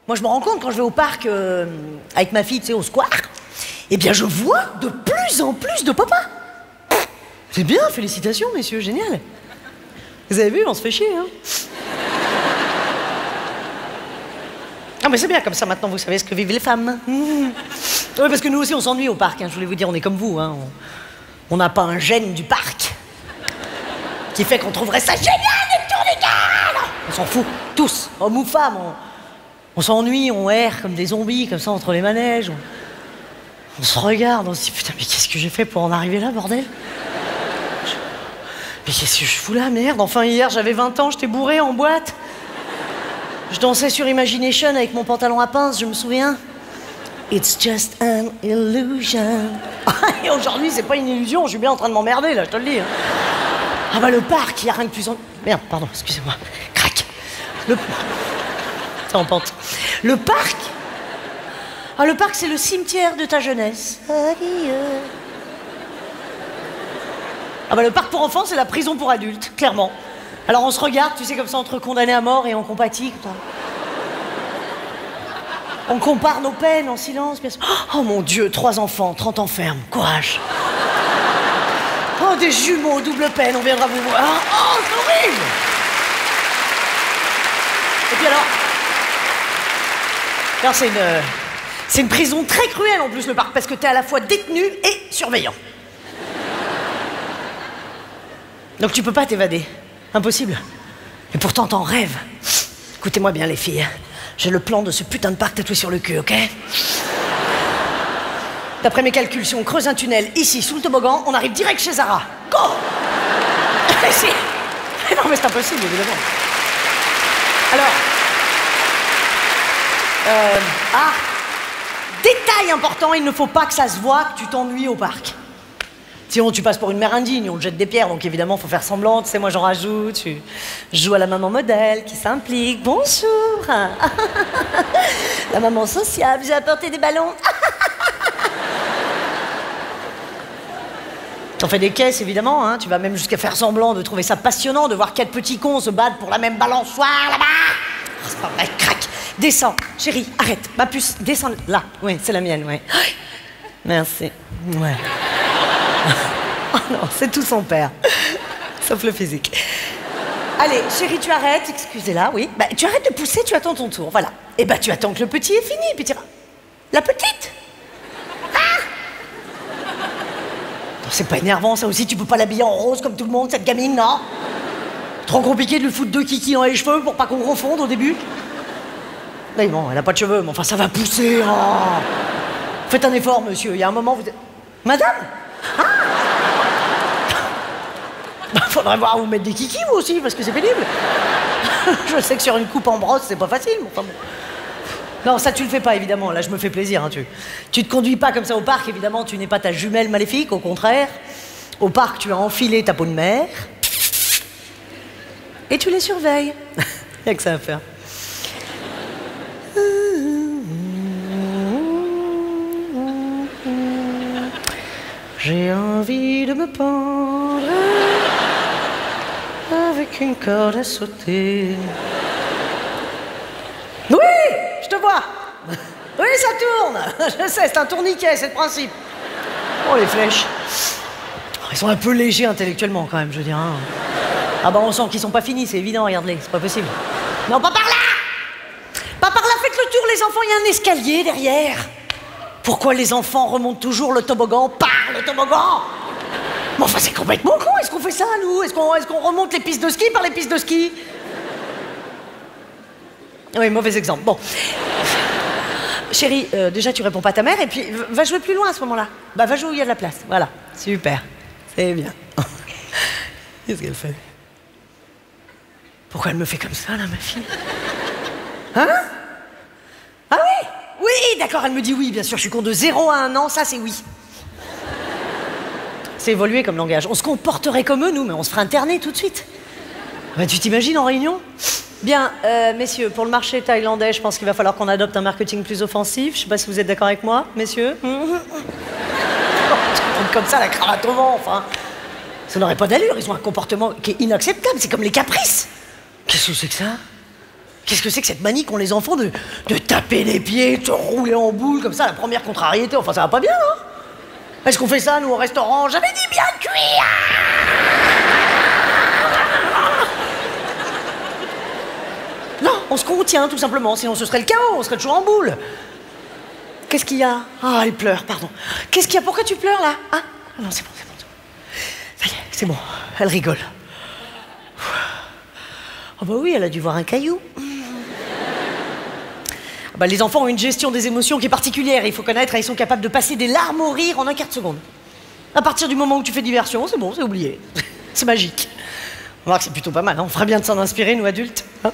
Moi, je me rends compte quand je vais au parc avec ma fille, tu sais, au square, eh bien, je vois de plus en plus de papas. C'est bien, félicitations, messieurs, génial. Vous avez vu, on se fait chier, hein. Ah, mais c'est bien, comme ça, maintenant, vous savez ce que vivent les femmes. Oui, parce que nous aussi, on s'ennuie au parc, hein. Je voulais vous dire, on est comme vous, hein. On n'a pas un gène du parc qui fait qu'on trouverait ça génial d'être tourniquet. On s'en fout, tous, hommes ou femmes. On s'ennuie, on erre comme des zombies, comme ça, entre les manèges. On se regarde, on se dit, putain, mais qu'est-ce que j'ai fait pour en arriver là, bordel? Mais qu'est-ce que je fous là, merde? Enfin, hier, j'avais 20 ans, j'étais bourré en boîte. Je dansais sur Imagination avec mon pantalon à pince, je me souviens. It's just an illusion. Et aujourd'hui, c'est pas une illusion, je suis bien en train de m'emmerder, là, je te le dis. Ah bah, le parc, il y a rien de plus... Merde, pardon, excusez-moi. Crac. C'est en pente. Le parc... Ah, le parc, c'est le cimetière de ta jeunesse. Ah bah, le parc pour enfants, c'est la prison pour adultes, clairement. Alors on se regarde, tu sais, comme ça, entre condamnés à mort et on compatit. On compare nos peines en silence, bien sûr. Oh mon Dieu, 3 enfants, 30 ans ferme, courage. Oh, des jumeaux, double peine, on viendra vous voir. Oh, c'est horrible. Et puis alors c'est une prison très cruelle en plus, le parc, parce que t'es à la fois détenu et surveillant. Donc tu peux pas t'évader. Impossible. Et pourtant t'en rêves. Écoutez-moi bien les filles. J'ai le plan de ce putain de parc tatoué sur le cul, ok? D'après mes calculs, si on creuse un tunnel ici, sous le toboggan, on arrive direct chez Zara. Go! Si. Non mais c'est impossible, évidemment. Alors... détail important, il ne faut pas que ça se voit que tu t'ennuies au parc. Sinon, tu passes pour une mère indigne, on te jette des pierres, donc évidemment, faut faire semblant, tu sais, moi j'en rajoute, je joue à la maman modèle qui s'implique. Bonjour. La maman sociable, j'ai apporté des ballons. T'en fais des caisses, évidemment, hein. Tu vas même jusqu'à faire semblant de trouver ça passionnant de voir 4 petits cons se battre pour la même balançoire, là-bas. Oh, c'est pas vrai, crac. Descends, chérie, arrête, ma puce, descends là. Oui, c'est la mienne, oui. Merci. Ouais. Oh non, c'est tout son père. Sauf le physique. Allez, chérie, tu arrêtes, excusez-la, oui. Bah, tu arrêtes de pousser, tu attends ton tour, voilà. Et bah, tu attends que le petit est fini, puis tu diras... La petite? Ah! C'est pas énervant, ça aussi, tu peux pas l'habiller en rose comme tout le monde, cette gamine, non? Trop compliqué de lui foutre 2 kikis dans les cheveux pour pas qu'on confonde au début? Mais bon, elle a pas de cheveux, mais enfin, ça va pousser, oh. Faites un effort, monsieur, il y a un moment, vous... Madame? Ah! Bah, faudrait voir vous mettre des kikis, vous aussi, parce que c'est pénible. Je sais que sur une coupe en brosse, c'est pas facile, mais enfin bon. Non, ça, tu le fais pas, évidemment. Là, je me fais plaisir, hein, tu te conduis pas comme ça au parc, évidemment, tu n'es pas ta jumelle maléfique, au contraire. Au parc, tu as enfilé ta peau de mère. Et tu les surveilles. Y a que ça à faire. J'ai envie de me pendre avec une corde à sauter. Oui, je te vois. Oui, ça tourne. Je sais, c'est un tourniquet, c'est le principe. Oh, les flèches. Ils sont un peu légers intellectuellement, quand même, je veux dire. Hein. Ah bah, on sent qu'ils sont pas finis, c'est évident, regarde-les, c'est pas possible. Non, pas par là. Pas par là, faites le tour, les enfants, il y a un escalier derrière. Pourquoi les enfants remontent toujours le toboggan par le toboggan? Mais enfin, c'est complètement con. Est-ce qu'on fait ça, nous? Est-ce qu'on remonte les pistes de ski par les pistes de ski? Oui, mauvais exemple. Bon. Chérie, déjà, tu réponds pas à ta mère, et puis va jouer plus loin à ce moment-là. Bah, va jouer où il y a de la place. Voilà. Super. C'est bien. Qu'est-ce qu'elle fait? Pourquoi elle me fait comme ça, là, ma fille? Hein? Ah oui? Oui, d'accord, elle me dit oui, bien sûr, je suis con de 0 à 1 an, ça c'est oui. C'est évolué comme langage. On se comporterait comme eux, nous, mais on se ferait interner tout de suite. Bah, tu t'imagines en réunion? Bien, messieurs, pour le marché thaïlandais, je pense qu'il va falloir qu'on adopte un marketing plus offensif. Je sais pas si vous êtes d'accord avec moi, messieurs. Comme ça, la cravate au vent, enfin. Ça n'aurait pas d'allure, ils ont un comportement qui est inacceptable, c'est comme les caprices. Qu'est-ce que c'est que ça? Qu'est-ce que c'est que cette manie qu'ont les enfants de taper les pieds, de se rouler en boule comme ça, la première contrariété? Enfin, ça va pas bien, hein? Est-ce qu'on fait ça, nous, au restaurant? J'avais dit bien cuit! Non, on se contient, tout simplement, sinon ce serait le chaos, on serait toujours en boule. Qu'est-ce qu'il y a? Ah, elle pleure, pardon. Qu'est-ce qu'il y a? Pourquoi tu pleures, là? Hein? Ah non, c'est bon, c'est bon. Ça y est, c'est bon, elle rigole. Oh bah oui, elle a dû voir un caillou. Bah, les enfants ont une gestion des émotions qui est particulière. Il faut connaître, ils sont capables de passer des larmes au rire en un quart de seconde. À partir du moment où tu fais diversion, c'est bon, c'est oublié. C'est magique. On va voir que c'est plutôt pas mal, hein. On ferait bien de s'en inspirer, nous adultes. Hein,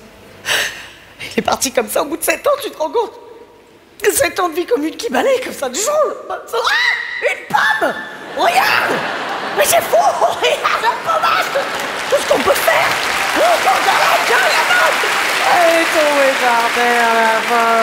il est parti comme ça au bout de 7 ans, tu te rends compte? 7 ans de vie commune qui balaye comme ça du jour. Ah, une pomme! Regarde! Mais c'est fou! Regarde la pommade! Tout ce qu'on peut faire! On s'en la gueule, la pomme! Elle est tombée par terre, la pomme!